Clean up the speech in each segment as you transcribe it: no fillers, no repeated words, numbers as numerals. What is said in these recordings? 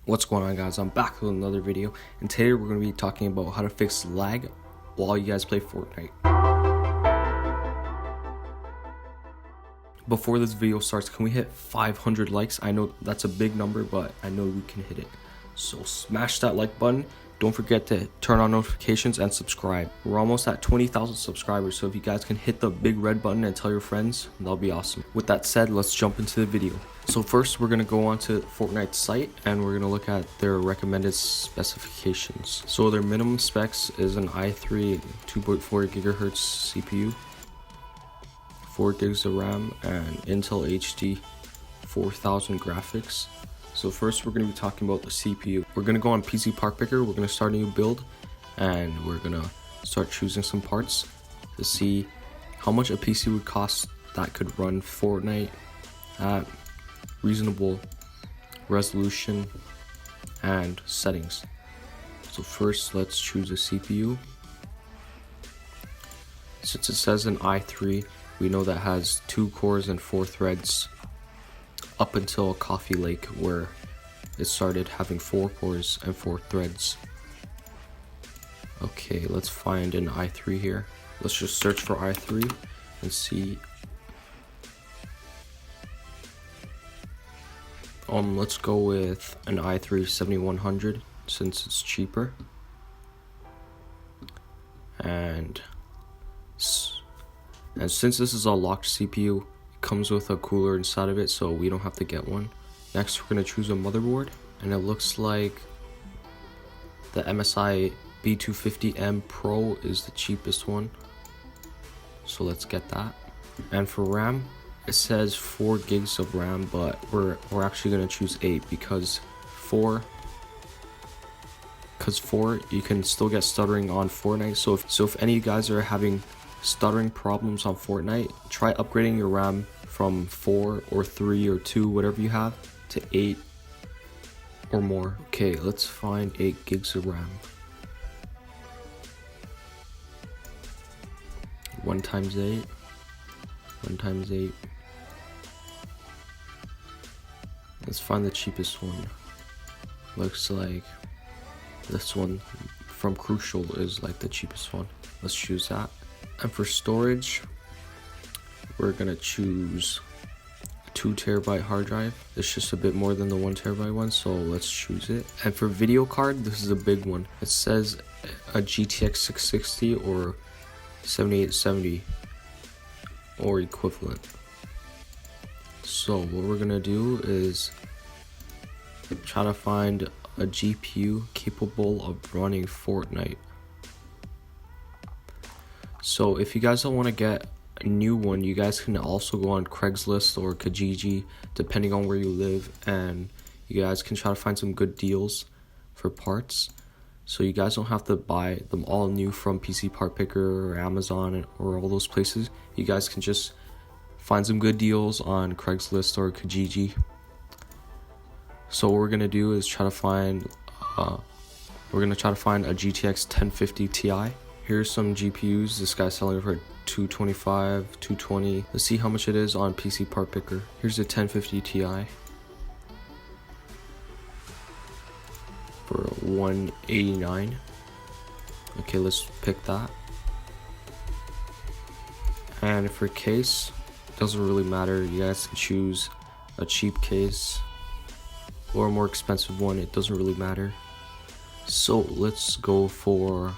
What's going on, guys? I'm back with another video, and today we're going to be talking about how to fix lag while you guys play Fortnite. Before this video starts, can we hit 500 likes? I know that's a big number, but I know we can hit it. So smash that like button. Don't forget to turn on notifications and subscribe. We're almost at 20,000 subscribers, so if you guys can hit the big red button and tell your friends, that'll be awesome. With that said, let's jump into the video. So first, we're going to go onto Fortnite's site and we're going to look at their recommended specifications. So their minimum specs is an i3 2.4 gigahertz CPU, 4 gigs of RAM, and Intel HD 4000 graphics. So first, we're going to be talking about the CPU. We're going to go on PC Part Picker. We're going to start a new build and we're going to start choosing some parts to see how much a PC would cost that could run Fortnite at reasonable resolution and settings. So first, let's choose a CPU. Since it says an i3, we know that has 2 cores and 4 threads up until Coffee Lake, where it started having 4 cores and 4 threads. Okay, let's find an i3 here. Let's just search for i3 and see. Let's go with an i3 7100 since it's cheaper. And since this is a locked CPU, it comes with a cooler inside of it, so we don't have to get one. Next, we're going to choose a motherboard, and it looks like the MSI B250M Pro is the cheapest one. So let's get that. And for RAM, it says 4 gigs of RAM, but we're actually going to choose 8 because 4 you can still get stuttering on Fortnite. So if any of you guys are having stuttering problems on Fortnite, try upgrading your RAM from 4 or 3 or 2, whatever you have, to 8 or more. Okay, let's find 8 gigs of RAM. 1 times 8. 1 times 8. Let's find the cheapest one. Looks like this one from Crucial is like the cheapest one. Let's choose that. And for storage, we're gonna choose a 2 terabyte hard drive. It's just a bit more than the 1 terabyte one, so let's choose it. And for video card, this is a big one. It says a GTX 660 or 7870 or equivalent. So what we're gonna do is try to find a GPU capable of running Fortnite. So if you guys don't want to get a new one, you guys can also go on Craigslist or Kijiji, depending on where you live, and you guys can try to find some good deals for parts. So you guys don't have to buy them all new from PC Part Picker or Amazon or all those places. You guys can just find some good deals on Craigslist or Kijiji. So what we're gonna do is try to find a GTX 1050 Ti. Here's some GPUs. This guy's selling it for $225, $220. Let's see how much it is on PC Part Picker. Here's a 1050 Ti for $189. Okay, let's pick that. And for case, doesn't really matter. You guys can choose a cheap case or a more expensive one. It doesn't really matter. So let's go for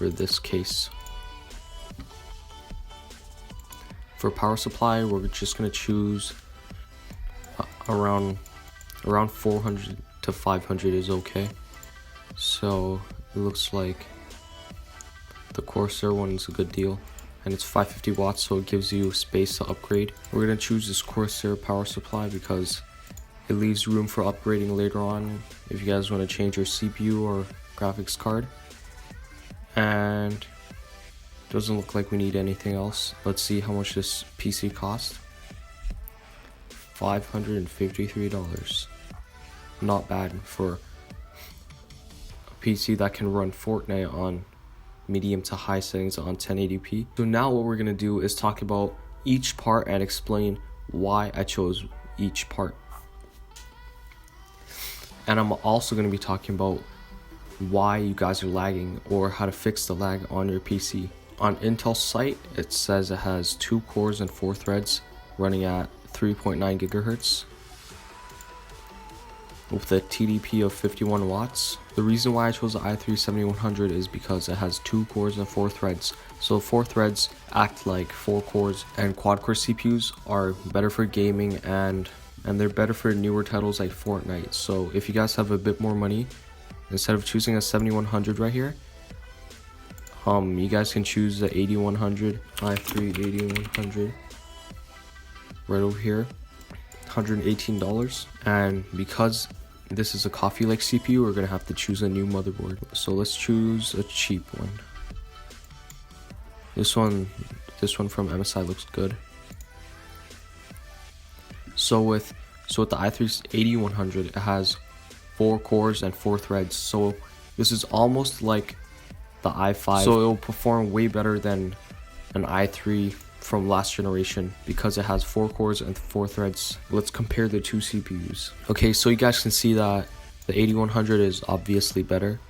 this case. For power supply, we're just gonna choose around 400 to 500 is okay. So it looks like the Corsair one is a good deal, and it's 550 watts, so it gives you space to upgrade. We're gonna choose this Corsair power supply because it leaves room for upgrading later on if you guys want to change your CPU or graphics card. And doesn't look like we need anything else. Let's see how much this PC cost. $553. Not bad for a PC that can run Fortnite on medium to high settings on 1080p. So now what we're gonna do is talk about each part and explain why I chose each part. And I'm also going to be talking about why you guys are lagging or how to fix the lag on your PC. On Intel's site, it says it has 2 cores and 4 threads running at 3.9 gigahertz with a TDP of 51 watts. The reason why I chose the i3-7100 is because it has 2 cores and 4 threads. So 4 threads act like 4 cores, and quad-core CPUs are better for gaming and they're better for newer titles like Fortnite. So if you guys have a bit more money, instead of choosing a 7100 right here, you guys can choose the 8100, i3-8100 right over here, $118. And because this is a coffee like CPU, we're gonna have to choose a new motherboard. So let's choose a cheap one. This one from MSI looks good. So with the i3-8100, it has 4 cores and 4 threads. So this is almost like the i5. So it will perform way better than an i3 from last generation because it has 4 cores and 4 threads. Let's compare the 2 CPUs. Okay, so you guys can see that the 8100 is obviously better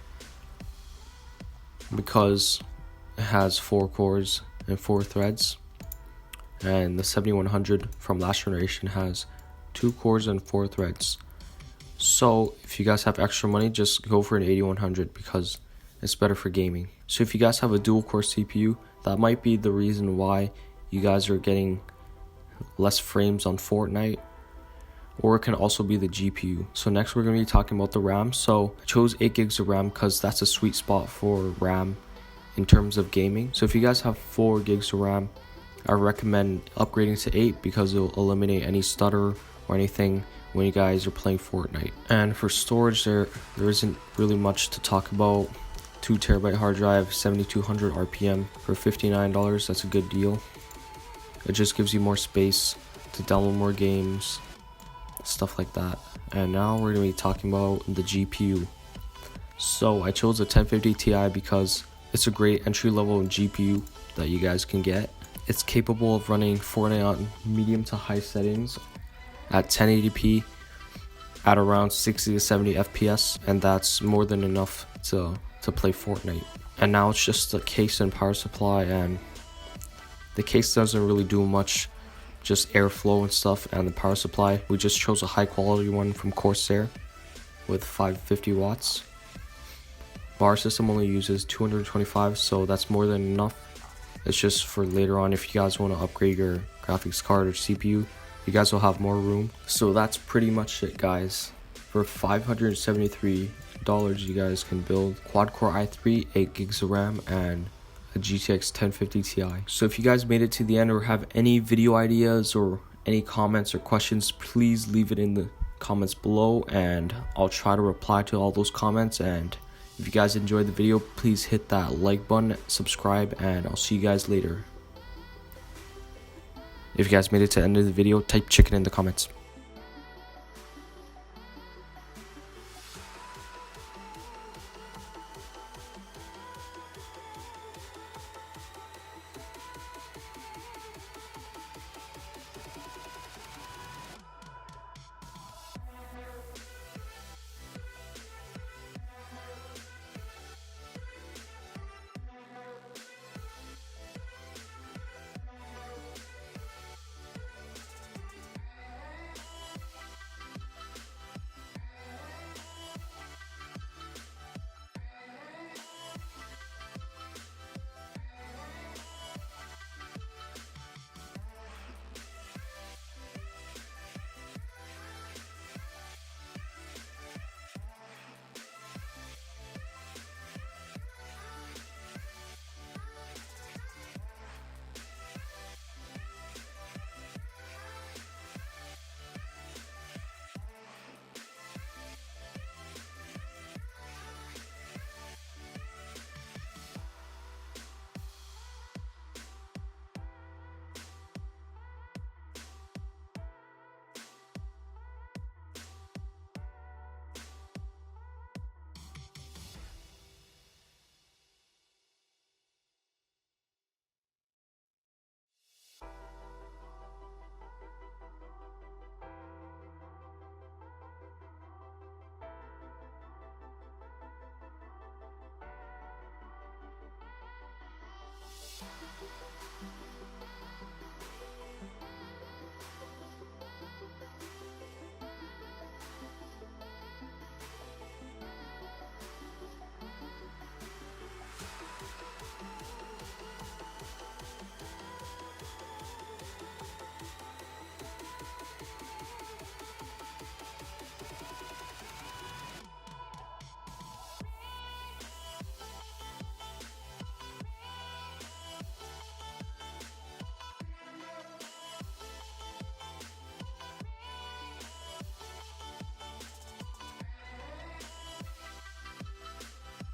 because it has 4 cores and 4 threads, and the 7100 from last generation has 2 cores and 4 threads. So if you guys have extra money, just go for an 8100 because it's better for gaming. So if you guys have a dual core CPU, that might be the reason why you guys are getting less frames on Fortnite, or it can also be the GPU. So next we're going to be talking about the RAM. So I chose 8 gigs of RAM because that's a sweet spot for RAM in terms of gaming. So if you guys have 4 gigs of RAM, I recommend upgrading to 8 because it'll eliminate any stutter or anything when you guys are playing Fortnite. And for storage, there isn't really much to talk about. 2 terabyte hard drive, 7200 RPM for $59. That's a good deal. It just gives you more space to download more games, stuff like that. And now we're going to be talking about the GPU. So I chose a 1050 Ti because it's a great entry-level GPU that you guys can get. It's capable of running Fortnite on medium to high settings at 1080p at around 60 to 70 FPS, and that's more than enough to play Fortnite. And now it's just the case and power supply, and the case doesn't really do much, just airflow and stuff, and the power supply. We just chose a high quality one from Corsair with 550 watts. Bar system only uses 225, so that's more than enough. It's just for later on if you guys want to upgrade your graphics card or CPU, you guys will have more room. So that's pretty much it, guys. For $573, you guys can build quad-core i3, 8 gigs of RAM, and a GTX 1050 Ti. So if you guys made it to the end or have any video ideas or any comments or questions, please leave it in the comments below and I'll try to reply to all those comments. And if you guys enjoyed the video, please hit that like button, subscribe, and I'll see you guys later. If you guys made it to the end of the video, type chicken in the comments.